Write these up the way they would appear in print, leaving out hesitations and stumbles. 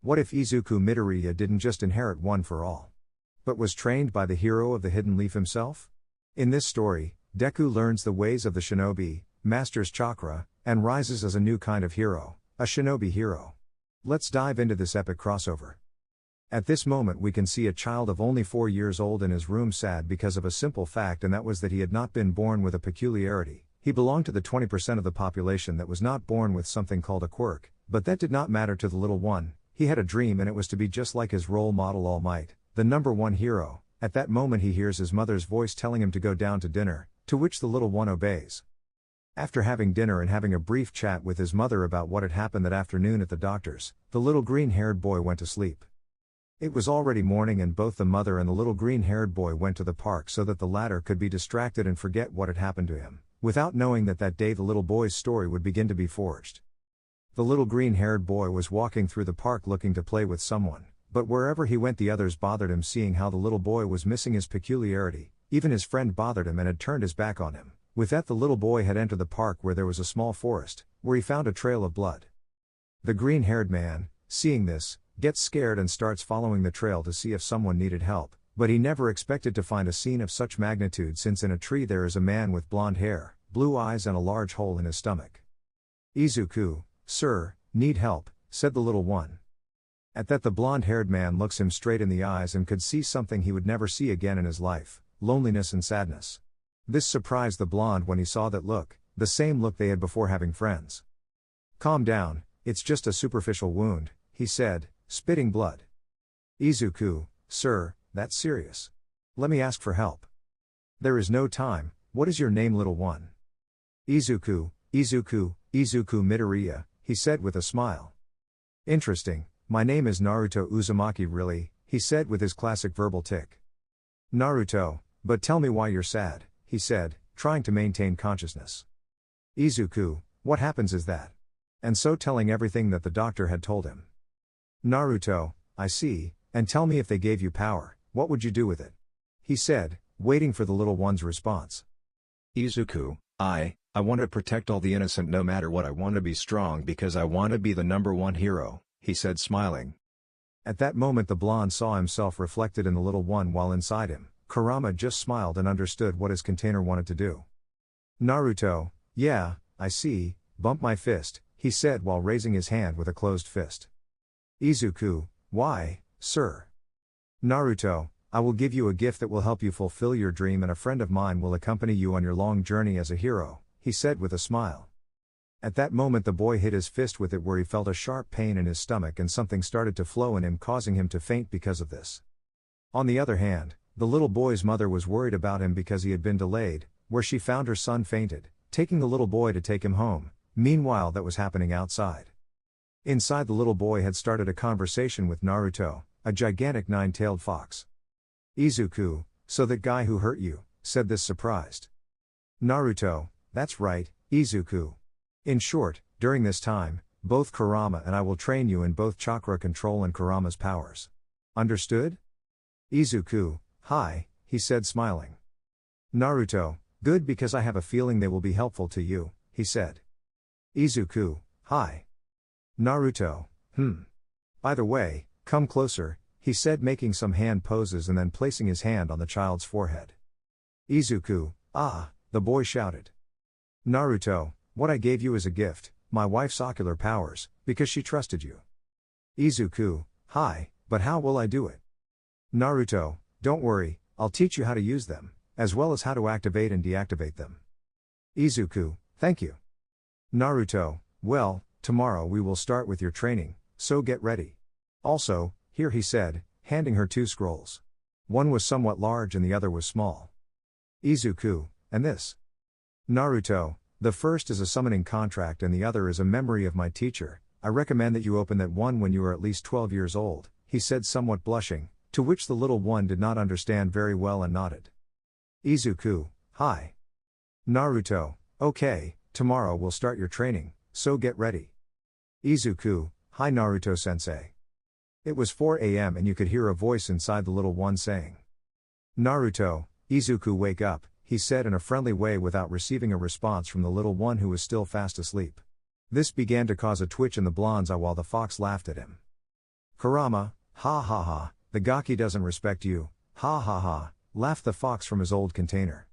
What if Izuku Midoriya didn't just inherit one for all, but was trained by the hero of the Hidden Leaf himself? In this story, Deku learns the ways of the shinobi, masters chakra, and rises as a new kind of hero, a shinobi hero. Let's dive into this epic crossover. At this moment we can see a child of only 4 years old in his room sad because of a simple fact, and that was that he had not been born with a peculiarity. He belonged to the 20% of the population that was not born with something called a quirk, but that did not matter to the little one. He had a dream, and it was to be just like his role model All Might, the number one hero. At that moment he hears his mother's voice telling him to go down to dinner, to which the little one obeys. After having dinner and having a brief chat with his mother about what had happened that afternoon at the doctor's, the little green-haired boy went to sleep. It was already morning, and both the mother and the little green-haired boy went to the park so that the latter could be distracted and forget what had happened to him, without knowing that that day the little boy's story would begin to be forged. The little green-haired boy was walking through the park looking to play with someone, but wherever he went the others bothered him, seeing how the little boy was missing his peculiarity. Even his friend bothered him and had turned his back on him. With that, the little boy had entered the park where there was a small forest, where he found a trail of blood. The green-haired man, seeing this, gets scared and starts following the trail to see if someone needed help, but he never expected to find a scene of such magnitude, since in a tree there is a man with blonde hair, blue eyes and a large hole in his stomach. "Izuku, sir, need help," said the little one. At that, the blonde-haired man looks him straight in the eyes and could see something he would never see again in his life: loneliness and sadness. This surprised the blonde when he saw that look, the same look they had before having friends. "Calm down, it's just a superficial wound," he said, spitting blood. "Izuku, sir, that's serious. Let me ask for help." "There is no time. What is your name, little one?" "Izuku Midoriya," he said with a smile. "Interesting, my name is Naruto Uzumaki." "Really?" he said with his classic verbal tick. "Naruto, but tell me why you're sad," he said, trying to maintain consciousness. "Izuku, what happens is that..." And so telling everything that the doctor had told him. "Naruto, I see, and tell me, if they gave you power, what would you do with it?" he said, waiting for the little one's response. "Izuku, I want to protect all the innocent no matter what. I want to be strong because I want to be the number one hero," he said, smiling. At that moment the blonde saw himself reflected in the little one, while inside him, Kurama just smiled and understood what his container wanted to do. "Naruto, yeah, I see, bump my fist," he said while raising his hand with a closed fist. "Izuku, why, sir?" "Naruto, I will give you a gift that will help you fulfill your dream, and a friend of mine will accompany you on your long journey as a hero," he said with a smile. At that moment the boy hit his fist with it where he felt a sharp pain in his stomach, and something started to flow in him, causing him to faint because of this. On the other hand, the little boy's mother was worried about him because he had been delayed, where she found her son fainted, taking the little boy to take him home. Meanwhile, that was happening outside. Inside, the little boy had started a conversation with Naruto, a gigantic nine-tailed fox. "Izuku, so that guy who hurt you," said this, surprised. "Naruto, that's right, Izuku. In short, during this time, both Kurama and I will train you in both chakra control and Kurama's powers. Understood?" "Izuku, hi," he said, smiling. "Naruto, good, because I have a feeling they will be helpful to you," he said. "Izuku, hi. Naruto, by the way, come closer," he said, making some hand poses and then placing his hand on the child's forehead. "Izuku, ah," the boy shouted. "Naruto, what I gave you is a gift, my wife's ocular powers, because she trusted you." "Izuku, hi, but how will I do it?" "Naruto, don't worry, I'll teach you how to use them, as well as how to activate and deactivate them." "Izuku, thank you." "Naruto, well, tomorrow we will start with your training, so get ready. Also, here," he said, handing her 2 scrolls. One was somewhat large and the other was small. "Izuku, and this?" "Naruto, the first is a summoning contract and the other is a memory of my teacher. I recommend that you open that one when you are at least 12 years old," he said, somewhat blushing, to which the little one did not understand very well and nodded. "Izuku, hi. Naruto, okay, tomorrow we'll start your training, so get ready." "Izuku, hi Naruto-sensei." It was 4 a.m. and you could hear a voice inside the little one saying, "Naruto, Izuku, wake up," he said in a friendly way without receiving a response from the little one, who was still fast asleep. This began to cause a twitch in the blonde's eye while the fox laughed at him. Kurama, ha ha ha, the Gaki doesn't respect you, ha ha ha, laughed the fox from his old container.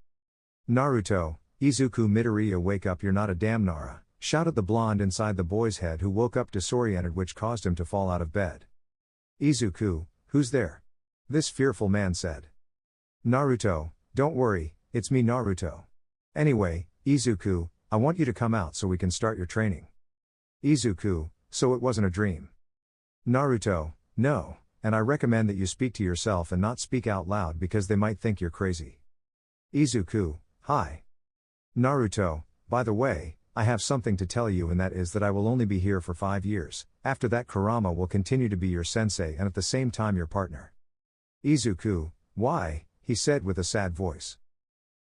Naruto, Izuku Midoriya, wake up, you're not a damn Nara, shouted the blonde inside the boy's head, who woke up disoriented, which caused him to fall out of bed. Izuku, who's there? This fearful man said. Naruto, don't worry, it's me Naruto. Anyway, Izuku, I want you to come out so we can start your training. Izuku, so it wasn't a dream. Naruto, no, and I recommend that you speak to yourself and not speak out loud because they might think you're crazy. Izuku, hi. Naruto, by the way, I have something to tell you, and that is that I will only be here for 5 years, after that Kurama will continue to be your sensei and at the same time your partner. Izuku, why? He said with a sad voice.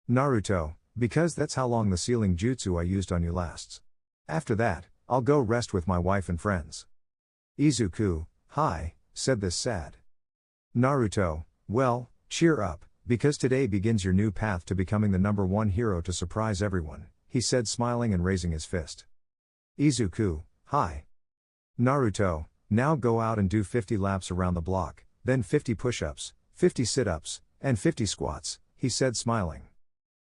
Naruto, because that's how long the sealing jutsu I used on you lasts. After that, I'll go rest with my wife and friends. Izuku, hi, said this sad. Naruto, well, cheer up, because today begins your new path to becoming the #1 hero to surprise everyone, he said, smiling and raising his fist. Izuku, hi. Naruto, now go out and do 50 laps around the block, then 50 push-ups, 50 sit-ups, and 50 squats, he said, smiling.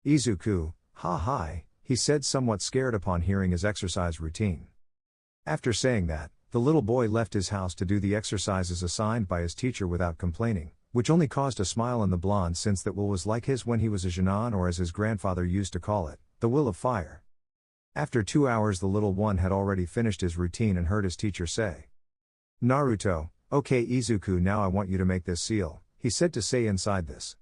Izuku, hi, he said, somewhat scared upon hearing his exercise routine. After saying that, the little boy left his house to do the exercises assigned by his teacher without complaining, which only caused a smile in the blonde, since that will was like his when he was a Jinan, or as his grandfather used to call it, the will of fire. After 2 hours the little one had already finished his routine and heard his teacher say. Naruto, okay Izuku, now I want you to make this seal, he said to say inside this.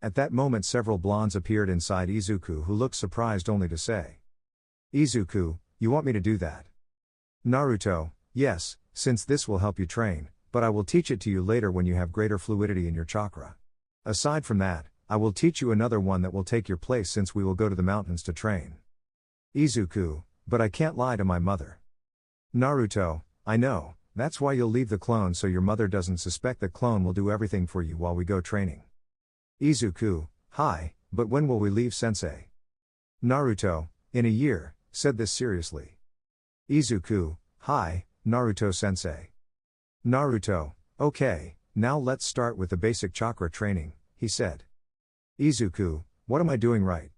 At that moment several blondes appeared inside Izuku, who looked surprised only to say. Izuku, you want me to do that? Naruto, yes, since this will help you train, but I will teach it to you later when you have greater fluidity in your chakra. Aside from that, I will teach you another one that will take your place, since we will go to the mountains to train. Izuku, but I can't lie to my mother. Naruto, I know, that's why you'll leave the clone so your mother doesn't suspect that clone will do everything for you while we go training. Izuku, hi, but when will we leave sensei? Naruto, in a year, said this seriously. Izuku, hi, Naruto sensei. Naruto, okay, now let's start with the basic chakra training, he said. Izuku, what am I doing right?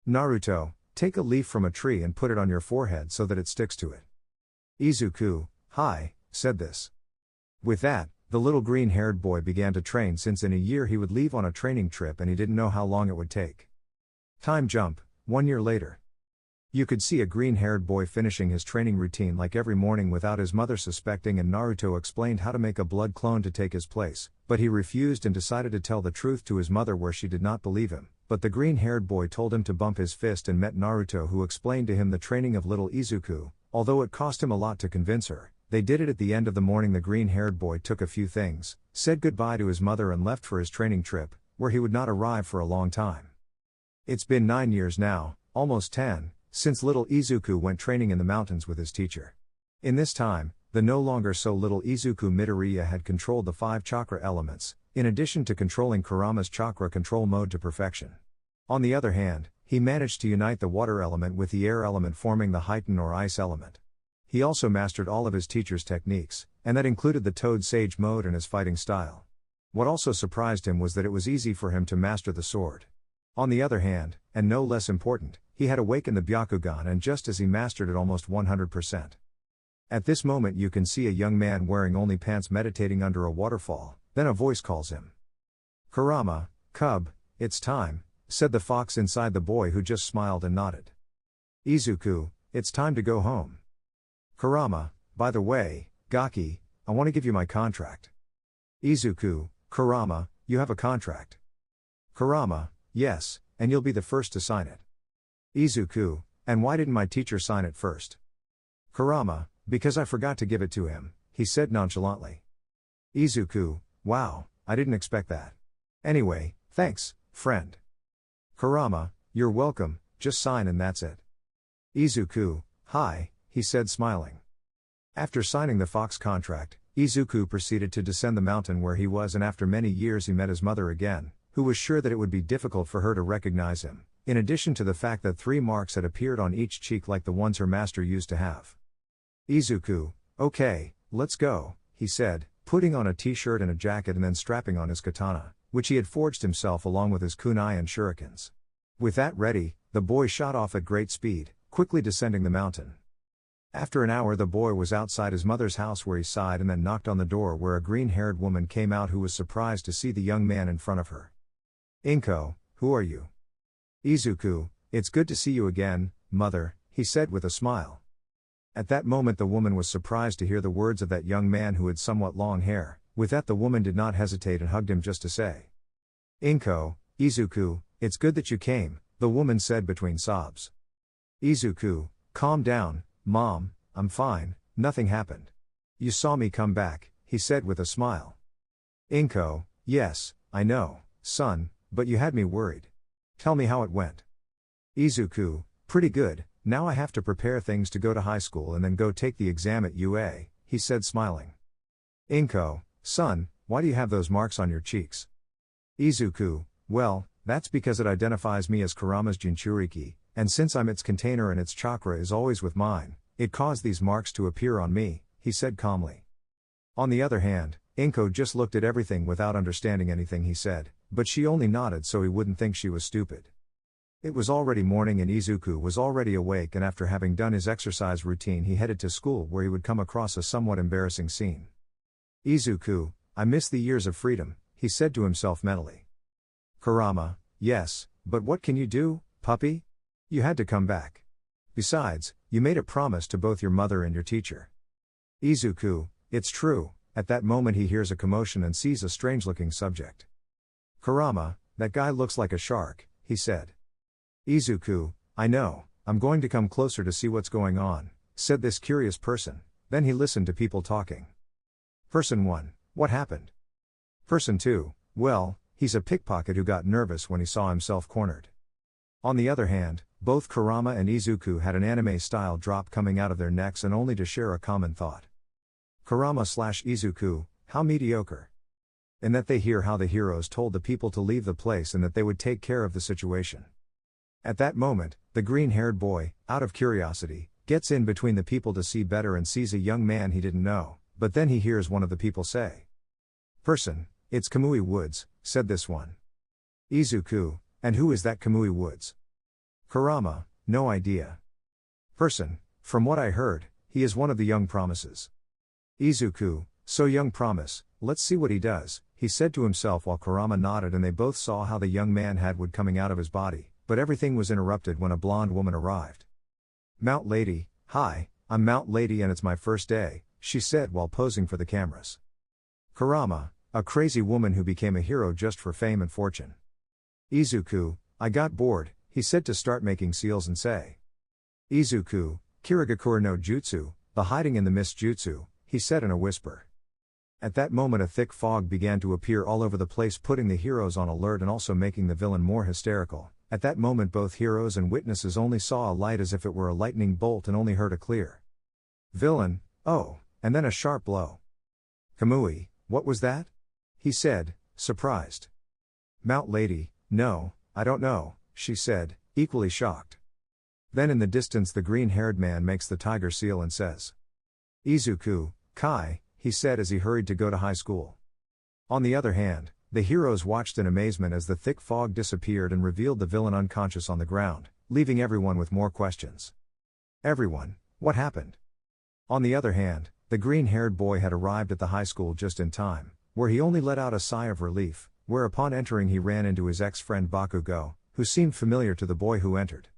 Naruto, take a leaf from a tree and put it on your forehead so that it sticks to it. Izuku, hi, said this. With that, the little green-haired boy began to train, since in a year he would leave on a training trip and he didn't know how long it would take. Time jump, 1 year later. You could see a green-haired boy finishing his training routine like every morning without his mother suspecting, and Naruto explained how to make a blood clone to take his place, but he refused and decided to tell the truth to his mother, where she did not believe him. But the green-haired boy told him to bump his fist and met Naruto, who explained to him the training of little Izuku, although it cost him a lot to convince her. They did it at the end of the morning. The green-haired boy took a few things, said goodbye to his mother and left for his training trip, where he would not arrive for a long time. It's been 9 years now, almost 10, since little Izuku went training in the mountains with his teacher. In this time, the no longer so little Izuku Midoriya had controlled the 5 chakra elements, in addition to controlling Kurama's chakra control mode to perfection. On the other hand, he managed to unite the water element with the air element, forming the Heighten or ice element. He also mastered all of his teacher's techniques, and that included the Toad Sage mode and his fighting style. What also surprised him was that it was easy for him to master the sword. On the other hand, and no less important, he had awakened the Byakugan, and just as he mastered it almost 100%. At this moment you can see a young man wearing only pants meditating under a waterfall, then a voice calls him. Kurama, cub, it's time, said the fox inside the boy, who just smiled and nodded. Izuku, it's time to go home. Kurama, by the way, Gaki, I want to give you my contract. Izuku, Kurama, you have a contract. Kurama, yes, and you'll be the first to sign it. Izuku, and why didn't my teacher sign it first? Kurama, because I forgot to give it to him, he said nonchalantly. Izuku, wow, I didn't expect that. Anyway, thanks, friend. Kurama, you're welcome, just sign and that's it. Izuku, hi, he said smiling. After signing the fox contract, Izuku proceeded to descend the mountain where he was, and after many years he met his mother again, who was sure that it would be difficult for her to recognize him, in addition to the fact that 3 marks had appeared on each cheek like the ones her master used to have. Izuku, okay, let's go, he said, putting on a t-shirt and a jacket and then strapping on his katana, which he had forged himself along with his kunai and shurikens. With that ready, the boy shot off at great speed, quickly descending the mountain. After an hour the boy was outside his mother's house where he sighed and then knocked on the door where a green-haired woman came out who was surprised to see the young man in front of her. "Inko, who are you?" "Izuku, it's good to see you again, mother," he said with a smile. At that moment the woman was surprised to hear the words of that young man who had somewhat long hair. With that the woman did not hesitate and hugged him just to say, "Inko, Izuku, it's good that you came," the woman said between sobs. "Izuku, calm down, Mom, I'm fine, nothing happened. You saw me come back," he said with a smile. "Inko, yes, I know, son, but you had me worried. Tell me how it went." "Izuku, pretty good, now I have to prepare things to go to high school and then go take the exam at UA, he said smiling. "Inko, son, why do you have those marks on your cheeks?" "Izuku, well, that's because it identifies me as Kurama's Jinchuriki, and since I'm its container and its chakra is always with mine, it caused these marks to appear on me," he said calmly. On the other hand, Inko just looked at everything without understanding anything he said, but she only nodded so he wouldn't think she was stupid. It was already morning and Izuku was already awake, and after having done his exercise routine he headed to school where he would come across a somewhat embarrassing scene. "Izuku, I miss the years of freedom," he said to himself mentally. "Kurama, yes, but what can you do, puppy? You had to come back. Besides, you made a promise to both your mother and your teacher." "Izuku, it's true." At that moment he hears a commotion and sees a strange-looking subject. "Kurama, that guy looks like a shark," he said. "Izuku, I know, I'm going to come closer to see what's going on," said this curious person. Then he listened to people talking. Person 1, what happened? Person 2, well, he's a pickpocket who got nervous when he saw himself cornered. On the other hand, both Kurama and Izuku had an anime-style drop coming out of their necks and only to share a common thought. Kurama/Izuku, how mediocre. In that they hear how the heroes told the people to leave the place and that they would take care of the situation. At that moment, the green-haired boy, out of curiosity, gets in between the people to see better and sees a young man he didn't know, but then he hears one of the people say, "Person, it's Kamui Woods," said this one. "Izuku, and who is that Kamui Woods?" Kurama, no idea. Person, from what I heard, he is one of the young promises. Izuku, so young promise, let's see what he does, he said to himself while Kurama nodded and they both saw how the young man had wood coming out of his body, but everything was interrupted when a blonde woman arrived. "Mount Lady, hi, I'm Mount Lady and it's my first day," she said while posing for the cameras. Kurama, a crazy woman who became a hero just for fame and fortune. Izuku, I got bored, he said to start making seals and say. Izuku, Kirigakure no Jutsu, the hiding in the mist jutsu, he said in a whisper. At that moment a thick fog began to appear all over the place, putting the heroes on alert and also making the villain more hysterical. At that moment both heroes and witnesses only saw a light as if it were a lightning bolt and only heard a clear "Villain, oh," and then a sharp blow. "Kamui, what was that?" he said, surprised. Mount Lady, no, I don't know, she said, equally shocked. Then in the distance the green-haired man makes the tiger seal and says, "Izuku, Kai," he said as he hurried to go to high school. On the other hand, the heroes watched in amazement as the thick fog disappeared and revealed the villain unconscious on the ground, leaving everyone with more questions. Everyone, what happened? On the other hand, the green-haired boy had arrived at the high school just in time, where he only let out a sigh of relief, where upon entering he ran into his ex-friend Bakugo, who seemed familiar to the boy who entered.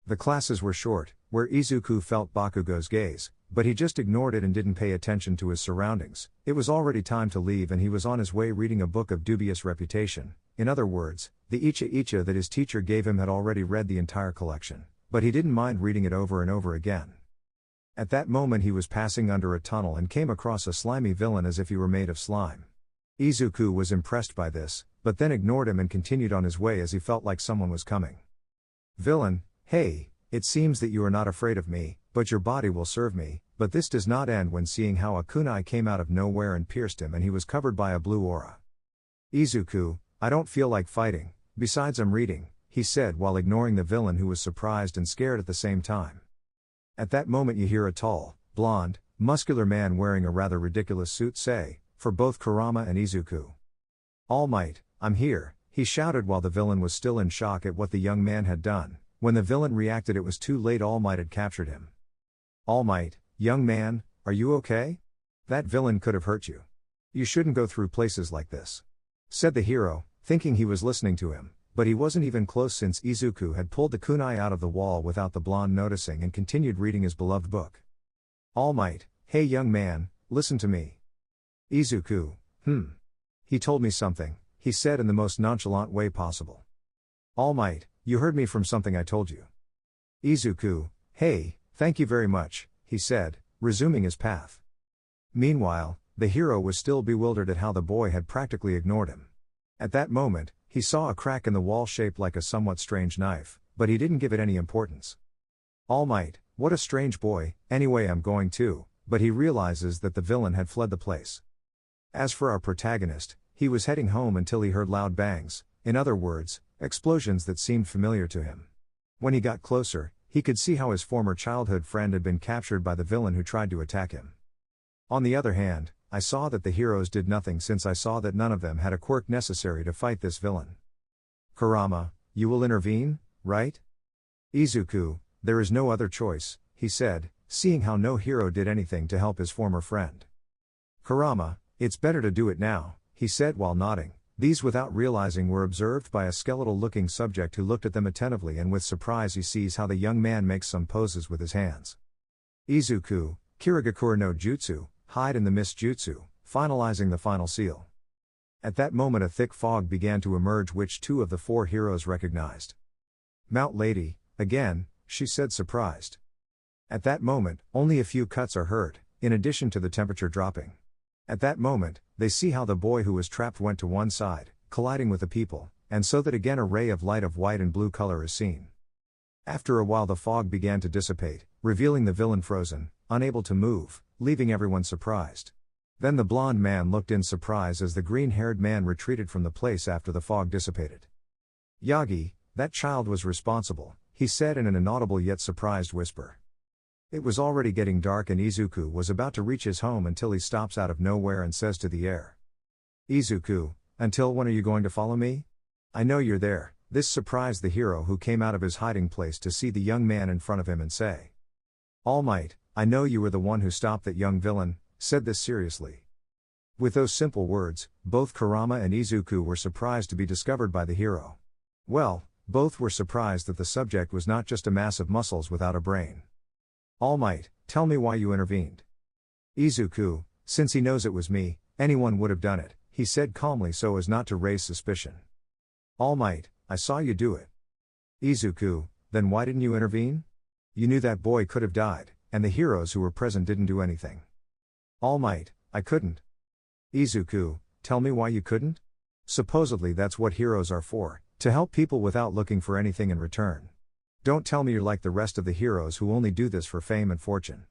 The classes were short, where Izuku felt Bakugo's gaze, but he just ignored it and didn't pay attention to his surroundings. It was already time to leave and he was on his way reading a book of dubious reputation. In other words, the Icha that his teacher gave him had already read the entire collection, but he didn't mind reading it over and over again. At that moment he was passing under a tunnel and came across a slimy villain as if he were made of slime. Izuku was impressed by this, but then ignored him and continued on his way as he felt like someone was coming. "Villain, hey, it seems that you are not afraid of me, but your body will serve me," but this does not end when seeing how a kunai came out of nowhere and pierced him and he was covered by a blue aura. "Izuku, I don't feel like fighting, besides I'm reading," he said while ignoring the villain who was surprised and scared at the same time. At that moment you hear a tall, blonde, muscular man wearing a rather ridiculous suit say, for both Kurama and Izuku. All Might, I'm here, he shouted while the villain was still in shock at what the young man had done. When the villain reacted it was too late. All Might had captured him. All Might, young man, are you okay? That villain could have hurt you. You shouldn't go through places like this, said the hero, thinking he was listening to him, but he wasn't even close since Izuku had pulled the kunai out of the wall without the blonde noticing and continued reading his beloved book. All Might, hey young man, listen to me. Izuku, He told me something, he said in the most nonchalant way possible. All Might, you heard me from something I told you. Izuku, hey, thank you very much, he said, resuming his path. Meanwhile, the hero was still bewildered at how the boy had practically ignored him. At that moment, he saw a crack in the wall shaped like a somewhat strange knife, but he didn't give it any importance. All Might, what a strange boy, anyway I'm going to, but he realizes that the villain had fled the place. As for our protagonist, he was heading home until he heard loud bangs, in other words, explosions that seemed familiar to him. When he got closer, he could see how his former childhood friend had been captured by the villain who tried to attack him. On the other hand, I saw that the heroes did nothing since I saw that none of them had a quirk necessary to fight this villain. Kurama, you will intervene, right? Izuku, there is no other choice, he said, seeing how no hero did anything to help his former friend. Kurama, it's better to do it now, he said while nodding. These without realizing were observed by a skeletal-looking subject who looked at them attentively and with surprise he sees how the young man makes some poses with his hands. Izuku, Kirigakure no Jutsu, hide in the mist jutsu, finalizing the final seal. At that moment a thick fog began to emerge which two of the four heroes recognized. Mount Lady, again, she said surprised. At that moment, only a few cuts are heard, in addition to the temperature dropping. At that moment, they see how the boy who was trapped went to one side, colliding with the people, and so that again a ray of light of white and blue color is seen. After a while the fog began to dissipate, revealing the villain frozen, unable to move, leaving everyone surprised. Then the blonde man looked in surprise as the green-haired man retreated from the place after the fog dissipated. Yagi, that child was responsible, he said in an inaudible yet surprised whisper. It was already getting dark and Izuku was about to reach his home until he stops out of nowhere and says to the air. Izuku, until when are you going to follow me? I know you're there. This surprised the hero who came out of his hiding place to see the young man in front of him and say. All Might, I know you were the one who stopped that young villain, said this seriously. With those simple words, both Kurama and Izuku were surprised to be discovered by the hero. Well, both were surprised that the subject was not just a mass of muscles without a brain. All Might, tell me why you intervened. Izuku, since he knows it was me, anyone would have done it, he said calmly so as not to raise suspicion. All Might, I saw you do it. Izuku, then why didn't you intervene? You knew that boy could have died, and the heroes who were present didn't do anything. All Might, I couldn't. Izuku, tell me why you couldn't? Supposedly that's what heroes are for, to help people without looking for anything in return. Don't tell me you're like the rest of the heroes who only do this for fame and fortune.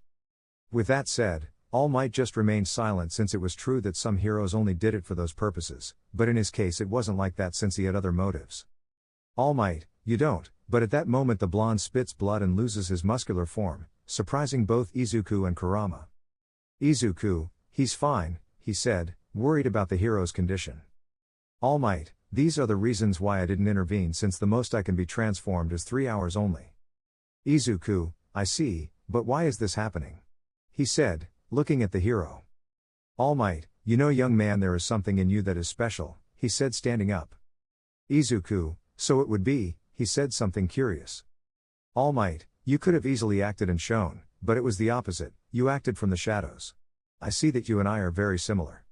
With that said, All Might just remained silent since it was true that some heroes only did it for those purposes, but in his case it wasn't like that since he had other motives. All Might, you don't, but at that moment the blonde spits blood and loses his muscular form, surprising both Izuku and Kurama. Izuku, he's fine, he said, worried about the hero's condition. All Might, these are the reasons why I didn't intervene since the most I can be transformed is 3 hours only. Izuku, I see, but why is this happening? He said, looking at the hero. All Might, you know young man there is something in you that is special, he said standing up. Izuku, so it would be, he said something curious. All Might, you could have easily acted and shown, but it was the opposite, you acted from the shadows. I see that you and I are very similar.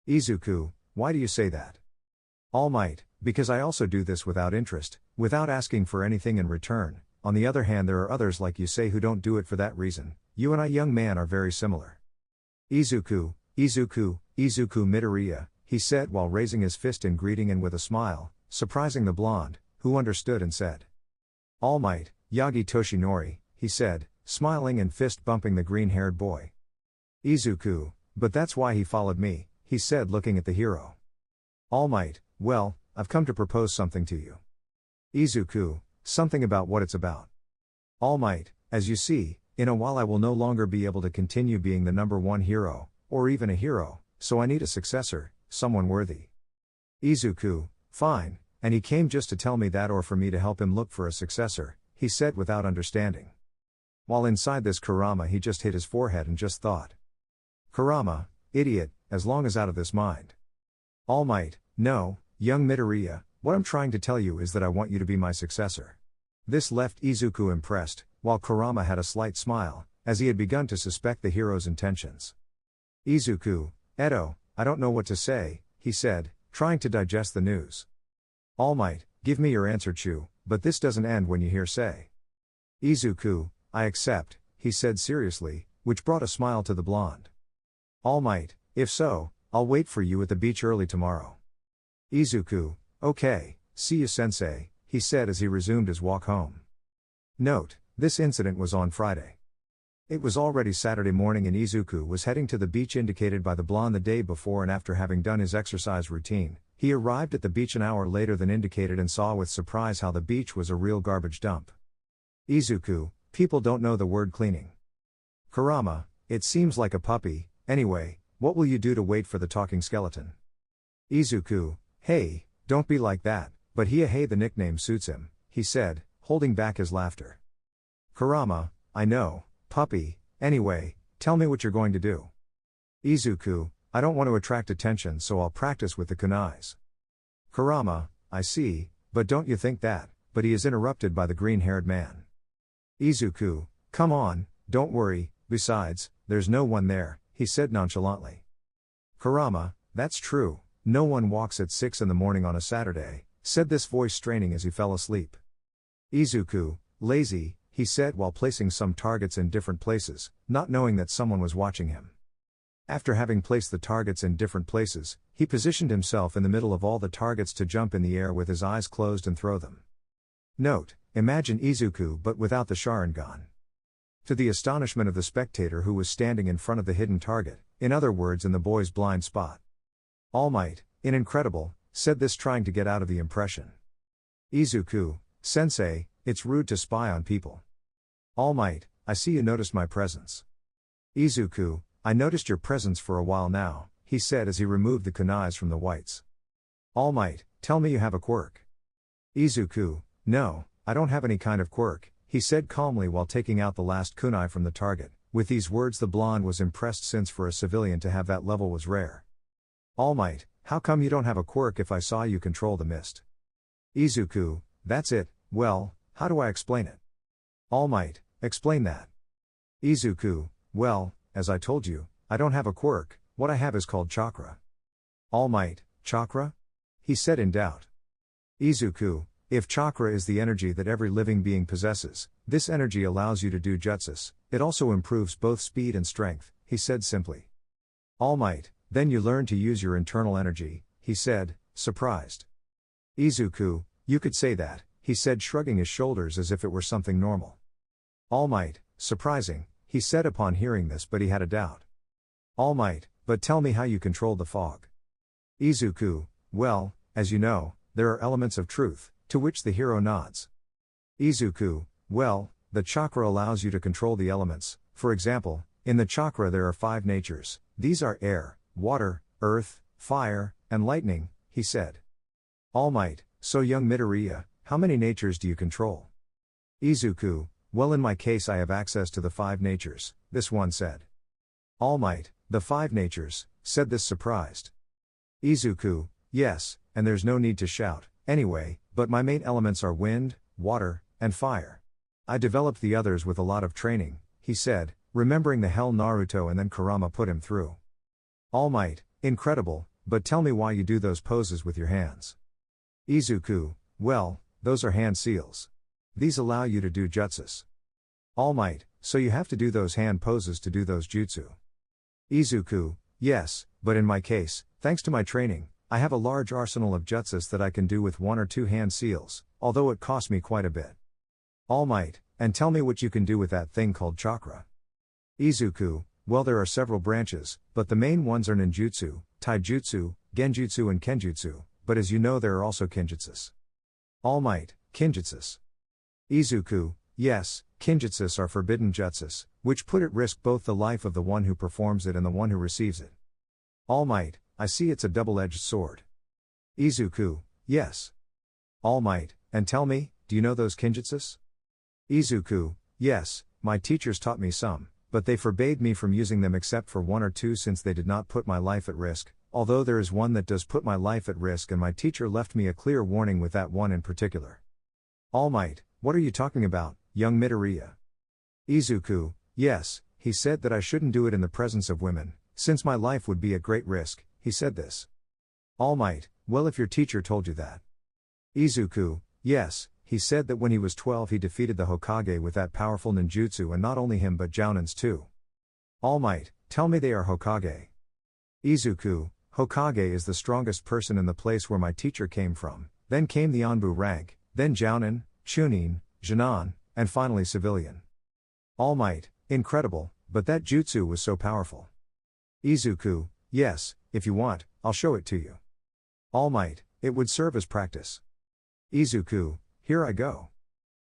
Izuku, why do you say that? All Might, because I also do this without interest, without asking for anything in return. On the other hand there are others like you say who don't do it for that reason. You and I young man are very similar. Izuku Midoriya, he said while raising his fist in greeting and with a smile, surprising the blonde, who understood and said. All Might, Yagi Toshinori, he said, smiling and fist bumping the green-haired boy. Izuku, but that's why he followed me, he said looking at the hero. All Might, well, I've come to propose something to you. Izuku, something about what it's about. All Might, as you see, In a while I will no longer be able to continue being the number one hero, or even a hero, so I need a successor, someone worthy. Izuku, fine, and he came just to tell me that or for me to help him look for a successor, he said without understanding. While inside this Kurama he just hit his forehead and just thought. Kurama, idiot, as long as out of this mind. All Might, no, young Midoriya, what I'm trying to tell you is that I want you to be my successor. This left Izuku impressed, while Kurama had a slight smile, as he had begun to suspect the hero's intentions. Izuku, Edo, I don't know what to say, he said, trying to digest the news. All Might, give me your answer, Chu, but this doesn't end when you hear say. Izuku, I accept, he said seriously, which brought a smile to the blonde. All Might, if so, I'll wait for you at the beach early tomorrow. Izuku, okay, see you sensei, he said as he resumed his walk home. Note, this incident was on Friday. It was already Saturday morning and Izuku was heading to the beach indicated by the blonde the day before, and after having done his exercise routine, he arrived at the beach an hour later than indicated and saw with surprise how the beach was a real garbage dump. Izuku, people don't know the word cleaning. Kurama, it seems like a puppy, anyway, what will you do to wait for the talking skeleton? Izuku, hey, don't be like that, but hey, the nickname suits him, he said, holding back his laughter. Kurama, I know, puppy, anyway, tell me what you're going to do. Izuku, I don't want to attract attention so I'll practice with the kunais. Kurama, I see, but don't you think that, but he is interrupted by the green-haired man. Izuku, come on, don't worry, besides, there's no one there, he said nonchalantly. Kurama, that's true, no one walks at 6 in the morning on a Saturday, said this voice straining as he fell asleep. Izuku, lazy, he said while placing some targets in different places, not knowing that someone was watching him. After having placed the targets in different places, he positioned himself in the middle of all the targets to jump in the air with his eyes closed and throw them. Note, imagine Izuku but without the Sharingan. To the astonishment of the spectator who was standing in front of the hidden target, in other words in the boy's blind spot. All Might, incredible, said this trying to get out of the impression. Izuku, sensei, it's rude to spy on people. All Might, I see you noticed my presence. Izuku, I noticed your presence for a while now, he said as he removed the kunais from the whites. All Might, tell me you have a quirk. Izuku, no, I don't have any kind of quirk, he said calmly while taking out the last kunai from the target. With these words the blonde was impressed since for a civilian to have that level was rare. All Might, how come you don't have a quirk if I saw you control the mist? Izuku, that's it, well, how do I explain it? All Might, explain that. Izuku, well, as I told you, I don't have a quirk, what I have is called chakra. All Might, chakra? He said in doubt. Izuku, if chakra is the energy that every living being possesses, this energy allows you to do jutsus, it also improves both speed and strength, he said simply. All Might, then you learn to use your internal energy, he said, surprised. Izuku, you could say that, he said shrugging his shoulders as if it were something normal. All Might, surprising, he said upon hearing this, but he had a doubt. All Might, but tell me how you control the fog. Izuku, well, as you know, there are elements of truth, to which the hero nods. Izuku, well, the chakra allows you to control the elements, for example, in the chakra there are 5 natures, these are air, water, earth, fire, and lightning, he said. All Might, so young Midoriya, how many natures do you control? Izuku, well in my case I have access to the 5 natures, this one said. All Might, the 5 natures, said this surprised. Izuku, yes, and there's no need to shout, anyway, but my main elements are wind, water, and fire. I developed the others with a lot of training, he said, remembering the hell Naruto and then Kurama put him through. All Might, incredible, but tell me why you do those poses with your hands. Izuku, well, those are hand seals. These allow you to do jutsus. All Might, so you have to do those hand poses to do those jutsu. Izuku, yes, but in my case, thanks to my training, I have a large arsenal of jutsus that I can do with 1 or 2 hand seals, although it costs me quite a bit. All Might, and tell me what you can do with that thing called chakra. Izuku, well there are several branches, but the main ones are ninjutsu, taijutsu, genjutsu and kenjutsu, but as you know there are also kinjutsus. All Might, kinjutsus. Izuku, yes, kinjutsus are forbidden jutsus, which put at risk both the life of the one who performs it and the one who receives it. All Might, I see it's a double-edged sword. Izuku, yes. All Might, and tell me, do you know those kinjutsus? Izuku, yes, my teachers taught me some, but they forbade me from using them except for one or two since they did not put my life at risk, although there is one that does put my life at risk and my teacher left me a clear warning with that one in particular. All Might, what are you talking about, young Midoriya? Izuku, yes, he said that I shouldn't do it in the presence of women, since my life would be at great risk, he said this. All Might, well if your teacher told you that. Izuku, yes, he said that when he was 12 he defeated the Hokage with that powerful ninjutsu and not only him but Jounins too. All Might, tell me they are Hokage. Izuku, Hokage is the strongest person in the place where my teacher came from, then came the Anbu rank, then Jounin, Chunin, Jinan, and finally civilian. All Might, incredible, but that jutsu was so powerful. Izuku, yes, if you want, I'll show it to you. All Might, it would serve as practice. Izuku, here I go.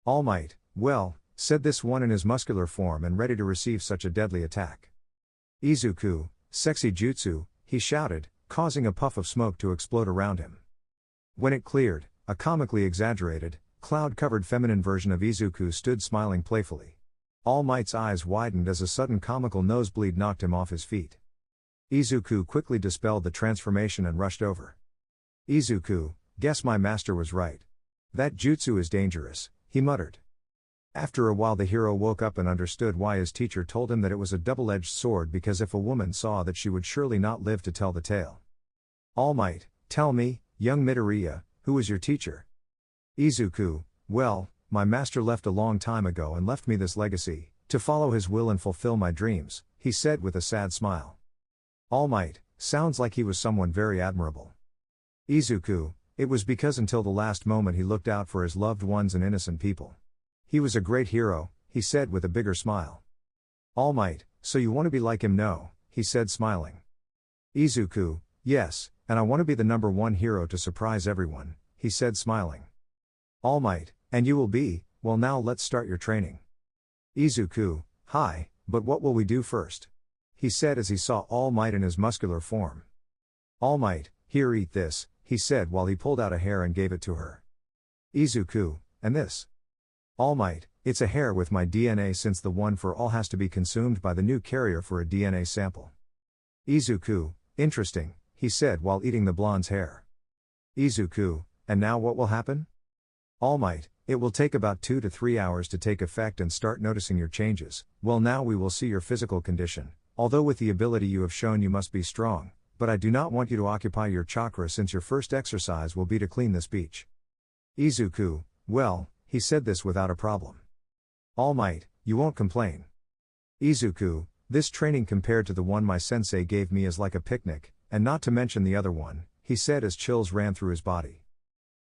All Might, well, said this one in his muscular form and ready to receive such a deadly attack. Izuku, sexy jutsu, he shouted, causing a puff of smoke to explode around him. When it cleared, a comically exaggerated, cloud-covered feminine version of Izuku stood smiling playfully. All Might's eyes widened as a sudden comical nosebleed knocked him off his feet. Izuku quickly dispelled the transformation and rushed over. Izuku, guess my master was right. That jutsu is dangerous, he muttered. After a while the hero woke up and understood why his teacher told him that it was a double-edged sword because if a woman saw that she would surely not live to tell the tale. All Might, tell me, young Midoriya, who was your teacher? Izuku, well, my master left a long time ago and left me this legacy, to follow his will and fulfill my dreams, he said with a sad smile. All Might, sounds like he was someone very admirable. Izuku, it was because until the last moment he looked out for his loved ones and innocent people. He was a great hero, he said with a bigger smile. All Might, so you want to be like him? No, he said smiling. Izuku, yes, and I want to be the number one hero to surprise everyone, he said smiling. All Might, and you will be, well now let's start your training. Izuku, hi, but what will we do first? He said as he saw All Might in his muscular form. All Might, here eat this, he said while he pulled out a hair and gave it to her. Izuku, and this? All Might, it's a hair with my DNA since the one for all has to be consumed by the new carrier for a DNA sample. Izuku, interesting, he said while eating the blonde's hair. Izuku, and now what will happen? All Might, it will take about 2 to 3 hours to take effect and start noticing your changes. Well now we will see your physical condition, although with the ability you have shown you must be strong, but I do not want you to occupy your chakra since your first exercise will be to clean this beach. Izuku, well, he said this without a problem. All Might, you won't complain. Izuku, this training compared to the one my sensei gave me is like a picnic, and not to mention the other one, he said as chills ran through his body.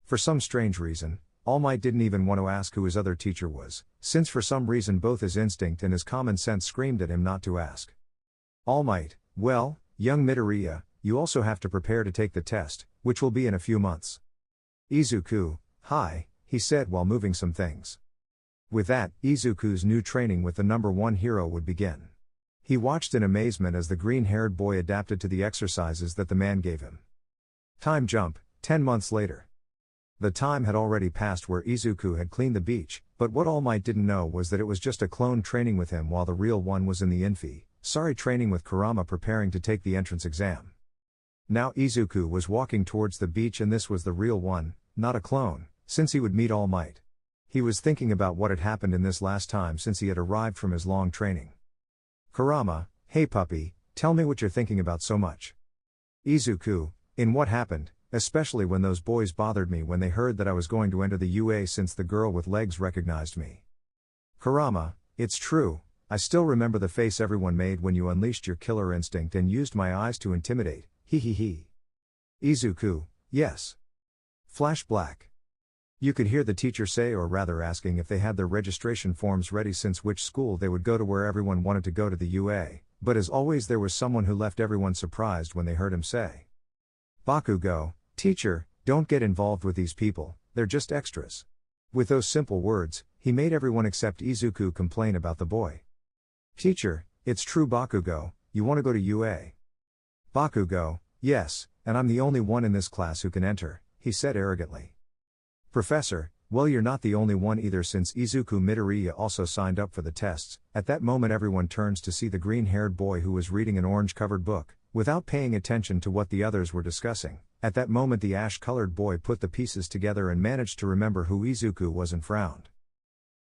For some strange reason, All Might didn't even want to ask who his other teacher was, since for some reason both his instinct and his common sense screamed at him not to ask. All Might, well, young Midoriya, you also have to prepare to take the test, which will be in a few months. Izuku, hi, he said while moving some things. With that, Izuku's new training with the number one hero would begin. He watched in amazement as the green-haired boy adapted to the exercises that the man gave him. Time jump, 10 months later. The time had already passed where Izuku had cleaned the beach, but what All Might didn't know was that it was just a clone training with him while the real one was in the training with Kurama preparing to take the entrance exam. Now Izuku was walking towards the beach and this was the real one, not a clone, since he would meet All Might. He was thinking about what had happened in this last time since he had arrived from his long training. Kurama, hey puppy, tell me what you're thinking about so much. Izuku, in what happened, especially when those boys bothered me when they heard that I was going to enter the UA since the girl with legs recognized me. Kurama, it's true, I still remember the face everyone made when you unleashed your killer instinct and used my eyes to intimidate, he. Izuku, yes. Flash black. You could hear the teacher say, or rather asking if they had their registration forms ready since which school they would go to where everyone wanted to go to the UA, but as always there was someone who left everyone surprised when they heard him say. Bakugo, teacher, don't get involved with these people, they're just extras. With those simple words, he made everyone except Izuku complain about the boy. Teacher, it's true Bakugo, you want to go to UA? Bakugo, yes, and I'm the only one in this class who can enter, he said arrogantly. Professor, well you're not the only one either since Izuku Midoriya also signed up for the tests. At that moment everyone turns to see the green-haired boy who was reading an orange-covered book, without paying attention to what the others were discussing. At that moment the ash-colored boy put the pieces together and managed to remember who Izuku was and frowned.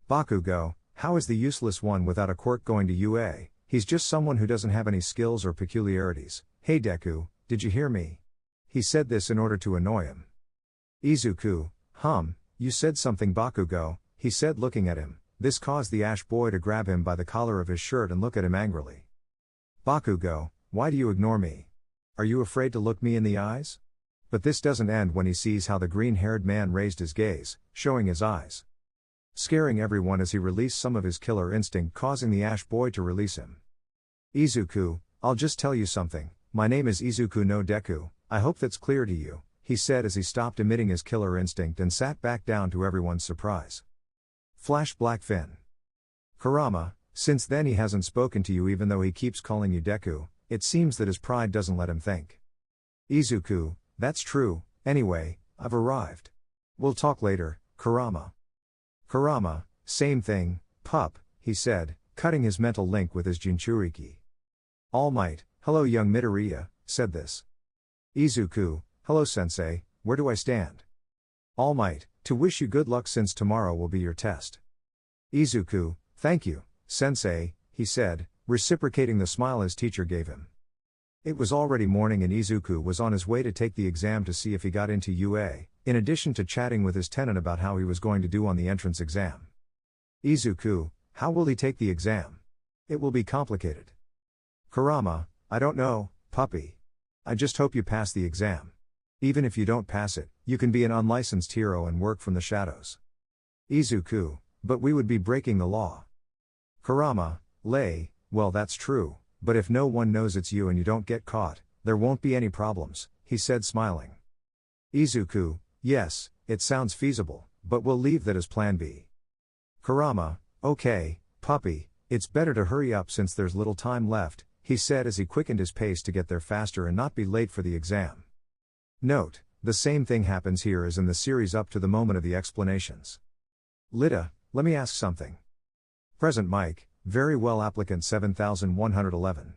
Bakugo, how is the useless one without a quirk going to UA? He's just someone who doesn't have any skills or peculiarities. Hey Deku, did you hear me? He said this in order to annoy him. Izuku, you said something Bakugo, he said looking at him. This caused the ash boy to grab him by the collar of his shirt and look at him angrily. Bakugo, why do you ignore me? Are you afraid to look me in the eyes? But this doesn't end when he sees how the green-haired man raised his gaze, showing his eyes. Scaring everyone as he released some of his killer instinct, causing the ash boy to release him. Izuku, I'll just tell you something, my name is Izuku no Deku, I hope that's clear to you, he said as he stopped emitting his killer instinct and sat back down to everyone's surprise. Flash black fin. Kurama, since then he hasn't spoken to you even though he keeps calling you Deku, it seems that his pride doesn't let him think. Izuku, that's true, anyway, I've arrived. We'll talk later, Kurama. Kurama, same thing, pup, he said, cutting his mental link with his Jinchuriki. All Might, hello young Midoriya, said this. Izuku, hello sensei, where do I stand? All Might, to wish you good luck since tomorrow will be your test. Izuku, thank you, sensei, he said, reciprocating the smile his teacher gave him. It was already morning and Izuku was on his way to take the exam to see if he got into UA, in addition to chatting with his tenant about how he was going to do on the entrance exam. Izuku, how will he take the exam? It will be complicated. Kurama, I don't know, puppy. I just hope you pass the exam. Even if you don't pass it, you can be an unlicensed hero and work from the shadows. Izuku, but we would be breaking the law. Kurama, well that's true, but if no one knows it's you and you don't get caught, there won't be any problems, he said smiling. Izuku, yes, it sounds feasible, but we'll leave that as plan B. Kurama, okay, puppy, it's better to hurry up since there's little time left, he said as he quickened his pace to get there faster and not be late for the exam. Note, the same thing happens here as in the series up to the moment of the explanations. Lita, let me ask something. Present Mike, very well applicant 7111.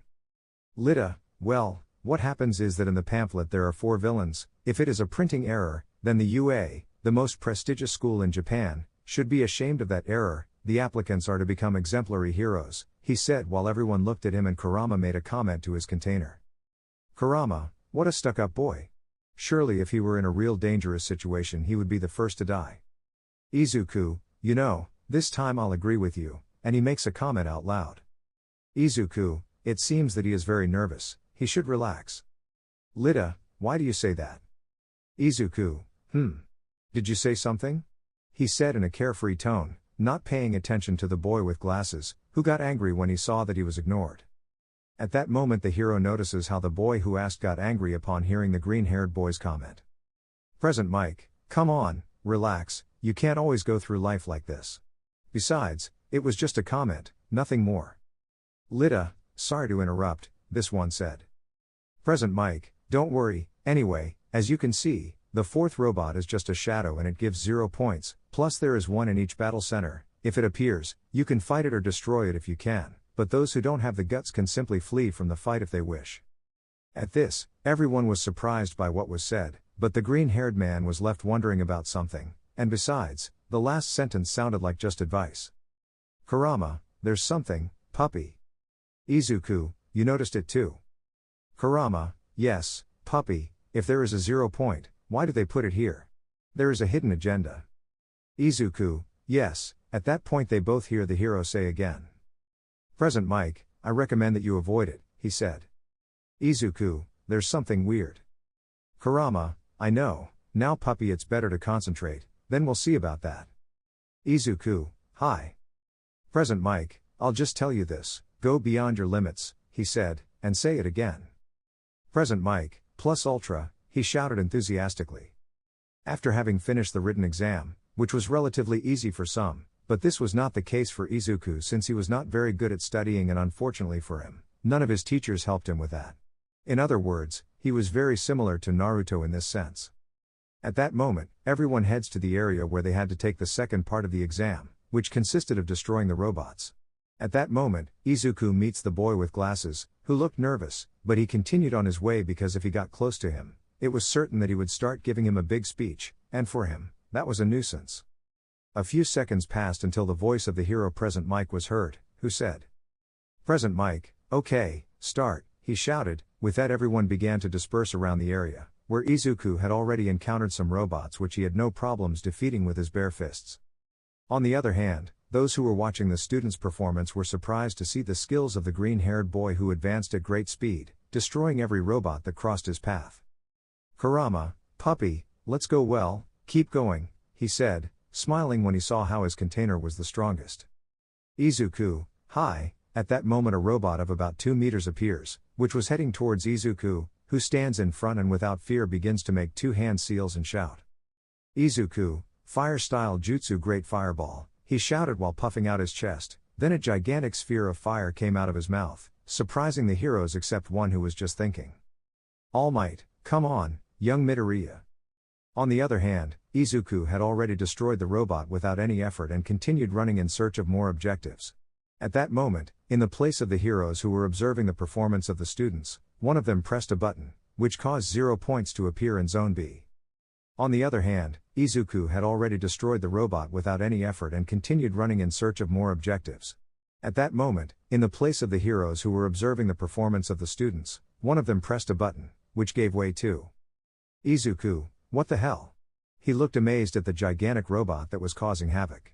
Lita, well, what happens is that in the pamphlet there are 4 villains, if it is a printing error, then the UA, the most prestigious school in Japan, should be ashamed of that error, the applicants are to become exemplary heroes, he said while everyone looked at him and Kurama made a comment to his container. Kurama, what a stuck-up boy. Surely if he were in a real dangerous situation he would be the first to die. Izuku, you know, this time I'll agree with you, and he makes a comment out loud. Izuku, it seems that he is very nervous, he should relax. Lita, why do you say that? Izuku, did you say something? He said in a carefree tone, not paying attention to the boy with glasses, who got angry when he saw that he was ignored. At that moment the hero notices how the boy who asked got angry upon hearing the green-haired boy's comment. Present Mike, come on, relax, you can't always go through life like this. Besides, it was just a comment, nothing more. Lita, sorry to interrupt, this one said. Present Mike, don't worry, anyway, as you can see, the 4th robot is just a shadow and it gives 0 points, plus there is 1 in each battle center, if it appears, you can fight it or destroy it if you can, but those who don't have the guts can simply flee from the fight if they wish. At this, everyone was surprised by what was said, but the green-haired man was left wondering about something, and besides, the last sentence sounded like just advice. Kurama, there's something, puppy. Izuku, you noticed it too. Kurama, yes, puppy, if there is a 0 point, why do they put it here? There is a hidden agenda. Izuku, yes, at that point they both hear the hero say again. Present Mike, I recommend that you avoid it, he said. Izuku, there's something weird. Kurama, I know, now puppy it's better to concentrate, then we'll see about that. Izuku, hi. Present Mike, I'll just tell you this, go beyond your limits, he said, and say it again. Present Mike, plus ultra, he shouted enthusiastically. After having finished the written exam, which was relatively easy for some, but this was not the case for Izuku since he was not very good at studying and unfortunately for him, none of his teachers helped him with that. In other words, he was very similar to Naruto in this sense. At that moment, everyone heads to the area where they had to take the second part of the exam, which consisted of destroying the robots. At that moment, Izuku meets the boy with glasses, who looked nervous, but he continued on his way because if he got close to him, it was certain that he would start giving him a big speech, and for him, that was a nuisance. A few seconds passed until the voice of the hero Present Mike was heard, who said, "Present Mike, okay, start," he shouted. With that everyone began to disperse around the area, where Izuku had already encountered some robots which he had no problems defeating with his bare fists. On the other hand, those who were watching the student's performance were surprised to see the skills of the green-haired boy who advanced at great speed, destroying every robot that crossed his path. "Kurama, puppy, let's go well, keep going," he said, smiling when he saw how his container was the strongest. "Izuku, hi." At that moment a robot of about 2 meters appears, which was heading towards Izuku, who stands in front and without fear begins to make 2 hand seals and shout. "Izuku, fire-style jutsu great fireball," he shouted while puffing out his chest, then a gigantic sphere of fire came out of his mouth, surprising the heroes except one who was just thinking. "All Might, come on, young Midoriya." On the other hand, Izuku had already destroyed the robot without any effort and continued running in search of more objectives. At that moment, in the place of the heroes who were observing the performance of the students, one of them pressed a button, which caused 0 points to appear in Zone B. On the other hand, Izuku had already destroyed the robot without any effort and continued running in search of more objectives. At that moment, in the place of the heroes who were observing the performance of the students, one of them pressed a button, which gave way to Izuku. What the hell? He looked amazed at the gigantic robot that was causing havoc.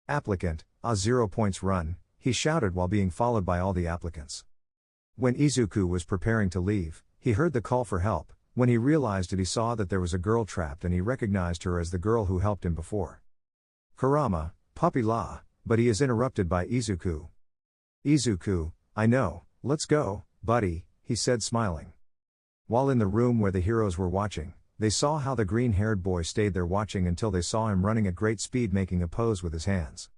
"Applicant, 0 points run," he shouted while being followed by all the applicants. When Izuku was preparing to leave, he heard the call for help. When he realized it, he saw that there was a girl trapped and he recognized her as the girl who helped him before. "Kurama, puppy la," but he is interrupted by Izuku. "Izuku, I know, let's go, buddy," he said smiling. While in the room where the heroes were watching, they saw how the green-haired boy stayed there watching until they saw him running at great speed making a pose with his hands.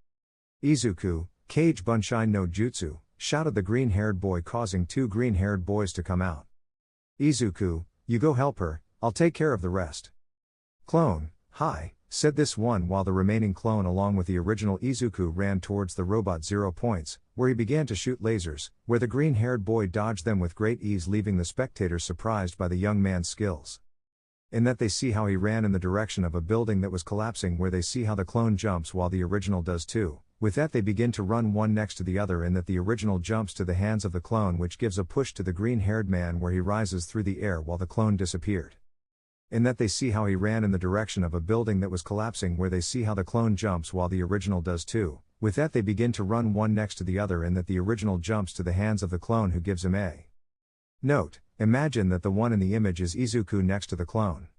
"Izuku, Kage Bunshin no Jutsu," shouted the green-haired boy, causing 2 green-haired boys to come out. "Izuku, you go help her, I'll take care of the rest." "Clone, hi," said this one while the remaining clone along with the original Izuku ran towards the robot 0 points, where he began to shoot lasers, where the green-haired boy dodged them with great ease, leaving the spectators surprised by the young man's skills. In that they see how he ran in the direction of a building that was collapsing, where they see how the clone jumps while the original does too. With that they begin to run one next to the other, in that the original jumps to the hands of the clone, which gives a push to the green-haired man where he rises through the air while the clone disappeared. In that they see how he ran in the direction of a building that was collapsing, where they see how the clone jumps while the original does too. With that they begin to run one next to the other, in that the original jumps to the hands of the clone who gives him a note. Imagine that the one in the image is Izuku next to the clone.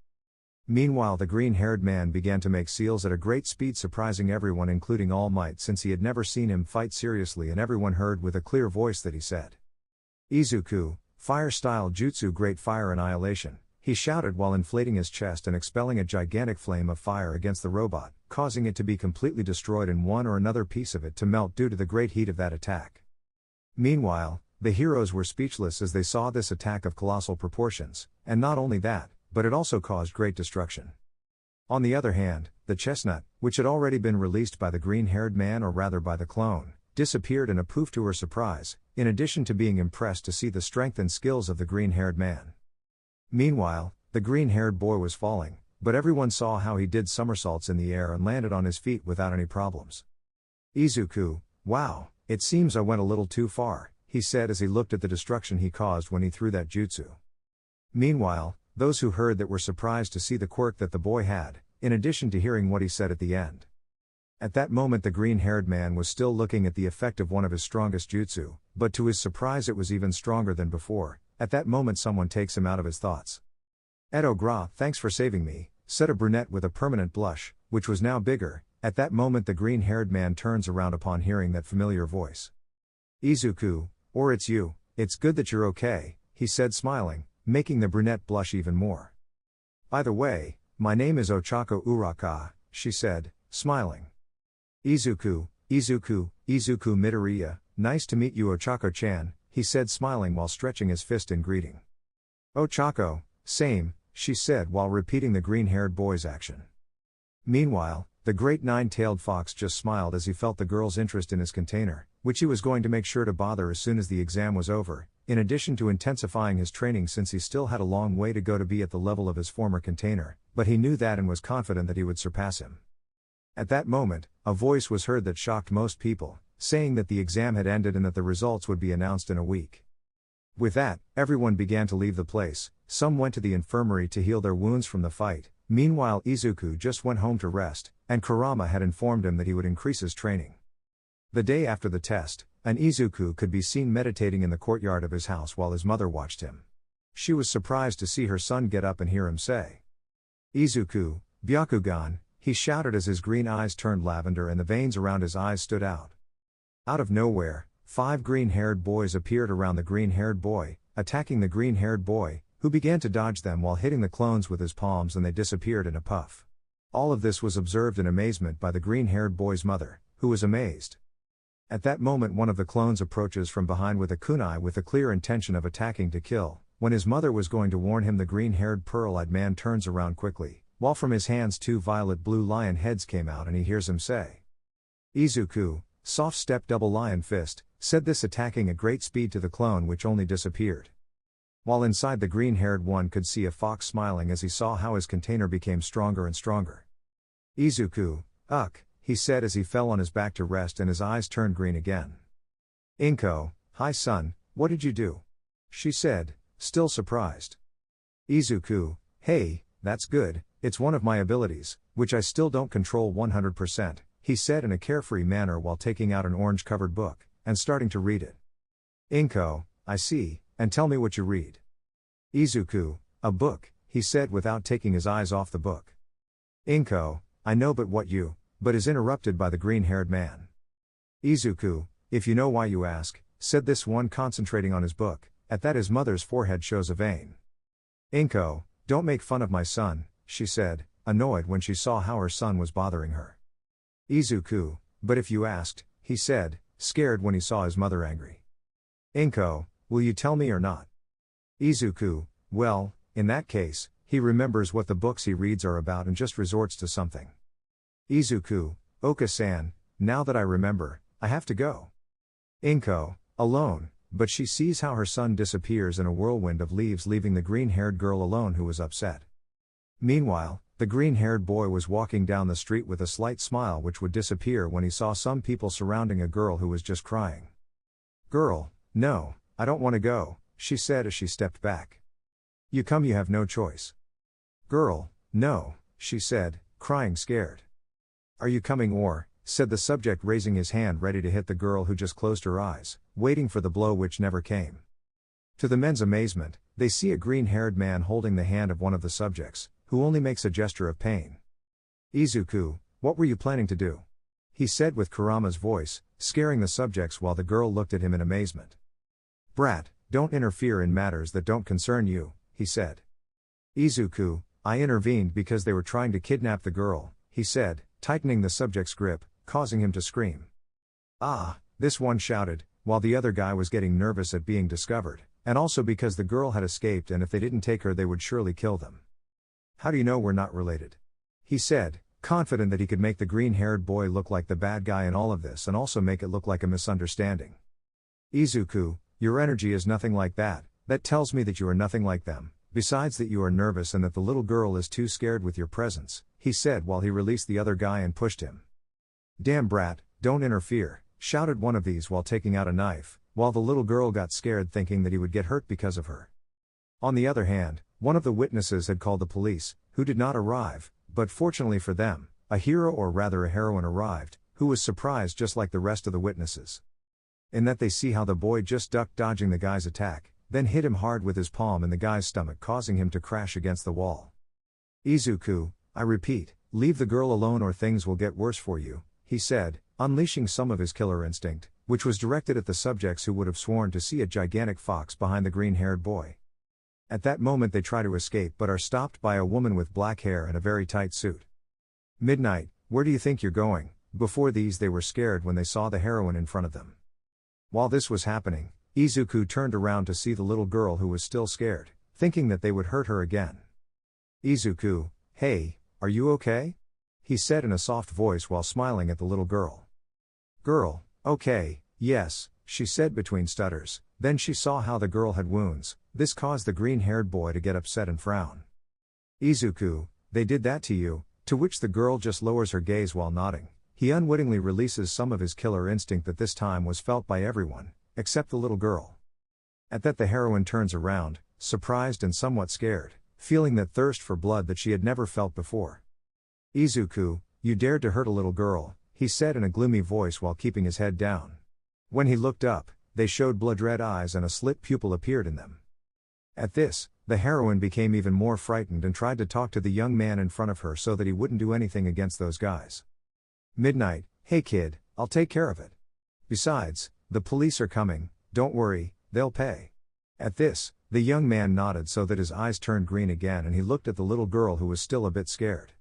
Meanwhile the green-haired man began to make seals at a great speed, surprising everyone including All Might, since he had never seen him fight seriously, and everyone heard with a clear voice that he said, "Izuku, fire-style jutsu great fire annihilation," he shouted while inflating his chest and expelling a gigantic flame of fire against the robot, causing it to be completely destroyed and one or another piece of it to melt due to the great heat of that attack. Meanwhile, the heroes were speechless as they saw this attack of colossal proportions, and not only that, but it also caused great destruction. On the other hand, the chestnut, which had already been released by the green-haired man, or rather by the clone, disappeared in a poof to her surprise, in addition to being impressed to see the strength and skills of the green-haired man. Meanwhile, the green-haired boy was falling, but everyone saw how he did somersaults in the air and landed on his feet without any problems. "Izuku, wow, it seems I went a little too far," he said as he looked at the destruction he caused when he threw that jutsu. Meanwhile, those who heard that were surprised to see the quirk that the boy had, in addition to hearing what he said at the end. At that moment the green-haired man was still looking at the effect of one of his strongest jutsu, but to his surprise it was even stronger than before. At that moment someone takes him out of his thoughts. "Edo Gra, thanks for saving me," said a brunette with a permanent blush, which was now bigger. At that moment the green-haired man turns around upon hearing that familiar voice. "Izuku, or it's you, it's good that you're okay," he said smiling, making the brunette blush even more. "By the way, my name is Ochako Uraka," she said, smiling. Izuku Midoriya, nice to meet you Ochako-chan, he said smiling while stretching his fist in greeting. Ochako, same, she said while repeating the green-haired boy's action. Meanwhile, the great nine-tailed fox just smiled as he felt the girl's interest in his container, which he was going to make sure to bother as soon as the exam was over, in addition to intensifying his training since he still had a long way to go to be at the level of his former container, but he knew that and was confident that he would surpass him. At that moment, a voice was heard that shocked most people, saying that the exam had ended and that the results would be announced in a week. With that, everyone began to leave the place. Some went to the infirmary to heal their wounds from the fight. Meanwhile, Izuku just went home to rest, and Kurama had informed him that he would increase his training. The day after the test, an Izuku could be seen meditating in the courtyard of his house while his mother watched him. She was surprised to see her son get up and hear him say, "Izuku, Byakugan," he shouted as his green eyes turned lavender and the veins around his eyes stood out. Out of nowhere, 5 green-haired boys appeared around the green-haired boy, attacking the green-haired boy, who began to dodge them while hitting the clones with his palms, and they disappeared in a puff. All of this was observed in amazement by the green-haired boy's mother, who was amazed. At that moment one of the clones approaches from behind with a kunai with the clear intention of attacking to kill. When his mother was going to warn him, the green-haired pearl-eyed man turns around quickly, while from his hands 2 violet-blue lion heads came out and he hears him say, "Izuku, soft step double lion fist," said this attacking at great speed to the clone, which only disappeared. While inside, the green-haired one could see a fox smiling as he saw how his container became stronger and stronger. "Izuku, he said as he fell on his back to rest and his eyes turned green again. "Inko, hi son, what did you do?" she said, still surprised. "Izuku, hey, that's good, it's one of my abilities, which I still don't control 100%, he said in a carefree manner while taking out an orange-covered book, and starting to read it. "Inko, I see, and tell me what you read." "Izuku, a book," he said without taking his eyes off the book. "Inko, I know, but what you," but is interrupted by the green-haired man. "Izuku, if you know why you ask," said this one concentrating on his book. At that his mother's forehead shows a vein. "Inko, don't make fun of my son," she said, annoyed when she saw how her son was bothering her. "Izuku, but if you asked," he said, scared when he saw his mother angry. "Inko, will you tell me or not?" Izuku, well, in that case, he remembers what the books he reads are about and just resorts to something. "Izuku, Oka-san, now that I remember, I have to go." Inko, alone, but she sees how her son disappears in a whirlwind of leaves, leaving the green-haired girl alone, who was upset. Meanwhile, the green-haired boy was walking down the street with a slight smile which would disappear when he saw some people surrounding a girl who was just crying. "Girl, no, I don't want to go," she said as she stepped back. "You come, you have no choice." "Girl, no," she said, crying scared. "Are you coming or," said the subject raising his hand ready to hit the girl who just closed her eyes, waiting for the blow which never came. To the men's amazement, they see a green-haired man holding the hand of one of the subjects, who only makes a gesture of pain. "Izuku, what were you planning to do?" he said with Kurama's voice, scaring the subjects while the girl looked at him in amazement. "Brat, don't interfere in matters that don't concern you," he said. "Izuku, I intervened because they were trying to kidnap the girl," he said, tightening the subject's grip, causing him to scream. "Ah," this one shouted, while the other guy was getting nervous at being discovered, and also because the girl had escaped and if they didn't take her they would surely kill them. "How do you know we're not related?" he said, confident that he could make the green-haired boy look like the bad guy in all of this and also make it look like a misunderstanding. "Izuku, your energy is nothing like that, that tells me that you are nothing like them, besides that you are nervous and that the little girl is too scared with your presence," he said while he released the other guy and pushed him. "Damn brat, don't interfere," shouted one of these while taking out a knife, while the little girl got scared thinking that he would get hurt because of her. On the other hand, one of the witnesses had called the police, who did not arrive, but fortunately for them, a hero or rather a heroine arrived, who was surprised just like the rest of the witnesses. In that they see how the boy just ducked dodging the guy's attack, then hit him hard with his palm in the guy's stomach, causing him to crash against the wall. "Izuku, I repeat, leave the girl alone or things will get worse for you," he said, unleashing some of his killer instinct, which was directed at the subjects who would have sworn to see a gigantic fox behind the green-haired boy. At that moment they try to escape but are stopped by a woman with black hair and a very tight suit. "Midnight, where do you think you're going?" Before these they were scared when they saw the heroine in front of them. While this was happening, Izuku turned around to see the little girl who was still scared, thinking that they would hurt her again. Izuku, hey, are you okay? He said in a soft voice while smiling at the little girl. Girl, okay, yes, she said between stutters. Then she saw how the girl had wounds. This caused the green-haired boy to get upset and frown. Izuku, they did that to you, to which the girl just lowers her gaze while nodding. He unwittingly releases some of his killer instinct that this time was felt by everyone, except the little girl. At that the heroine turns around, surprised and somewhat scared, feeling that thirst for blood that she had never felt before. Izuku, you dared to hurt a little girl, he said in a gloomy voice while keeping his head down. When he looked up, they showed blood-red eyes and a slit pupil appeared in them. At this, the heroine became even more frightened and tried to talk to the young man in front of her so that he wouldn't do anything against those guys. Midnight, hey kid, I'll take care of it. Besides, the police are coming, don't worry, they'll pay. At this, the young man nodded so that his eyes turned green again and he looked at the little girl who was still a bit scared.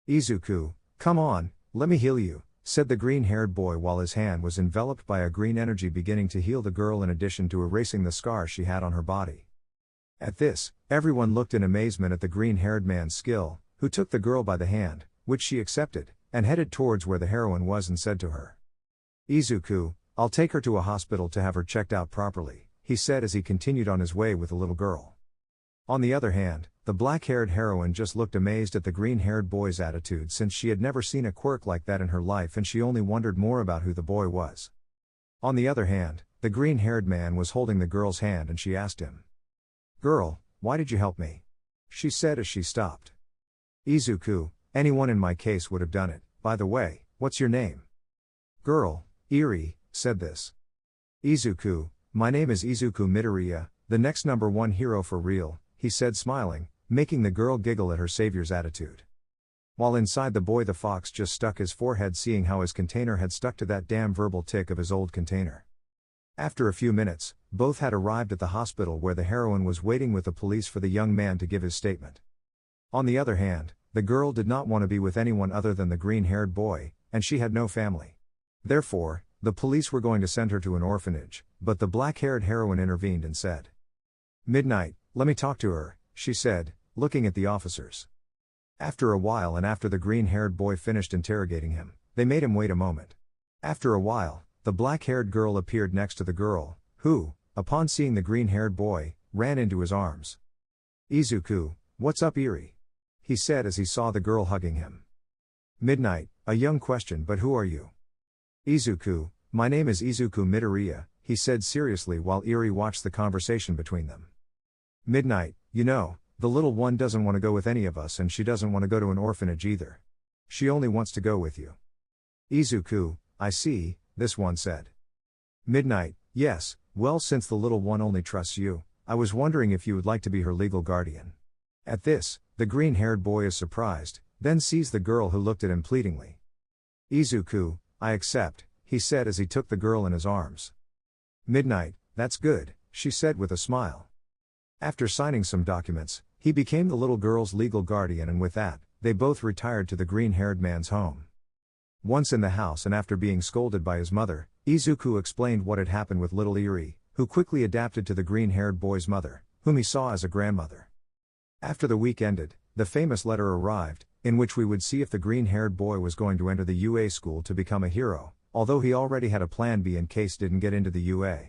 Izuku, come on, let me heal you, said the green-haired boy while his hand was enveloped by a green energy beginning to heal the girl in addition to erasing the scars she had on her body. At this, everyone looked in amazement at the green-haired man's skill, who took the girl by the hand, which she accepted, and headed towards where the heroine was and said to her. Izuku, I'll take her to a hospital to have her checked out properly, he said as he continued on his way with the little girl. On the other hand, the black-haired heroine just looked amazed at the green-haired boy's attitude since she had never seen a quirk like that in her life and she only wondered more about who the boy was. On the other hand, the green-haired man was holding the girl's hand and she asked him. Girl, why did you help me? She said as she stopped. Izuku, anyone in my case would have done it. By the way, what's your name? Girl, Eri, said this. Izuku, my name is Izuku Midoriya, the next #1 hero for real, he said smiling, making the girl giggle at her savior's attitude. While inside the boy the fox just stuck his forehead seeing how his container had stuck to that damn verbal tick of his old container. After a few minutes, both had arrived at the hospital where the heroine was waiting with the police for the young man to give his statement. On the other hand, the girl did not want to be with anyone other than the green-haired boy, and she had no family. Therefore, the police were going to send her to an orphanage, but the black-haired heroine intervened and said, Midnight, let me talk to her, she said, looking at the officers. After a while and after the green-haired boy finished interrogating him, they made him wait a moment. After a while, the black-haired girl appeared next to the girl, who, upon seeing the green-haired boy, ran into his arms. Izuku, what's up Eri? He said as he saw the girl hugging him. Midnight, a young question but who are you? Izuku, my name is Izuku Midoriya, he said seriously while Eri watched the conversation between them. Midnight, you know, the little one doesn't want to go with any of us and she doesn't want to go to an orphanage either. She only wants to go with you. Izuku, I see, this one said. Midnight, yes, well since the little one only trusts you, I was wondering if you would like to be her legal guardian. At this, the green-haired boy is surprised, then sees the girl who looked at him pleadingly. Izuku, I accept, he said as he took the girl in his arms. Midnight, that's good, she said with a smile. After signing some documents, he became the little girl's legal guardian and with that, they both retired to the green-haired man's home. Once in the house and after being scolded by his mother, Izuku explained what had happened with little Eri, who quickly adapted to the green-haired boy's mother, whom he saw as a grandmother. After the week ended, the famous letter arrived, in which we would see if the green-haired boy was going to enter the UA school to become a hero, although he already had a plan B in case didn't get into the UA.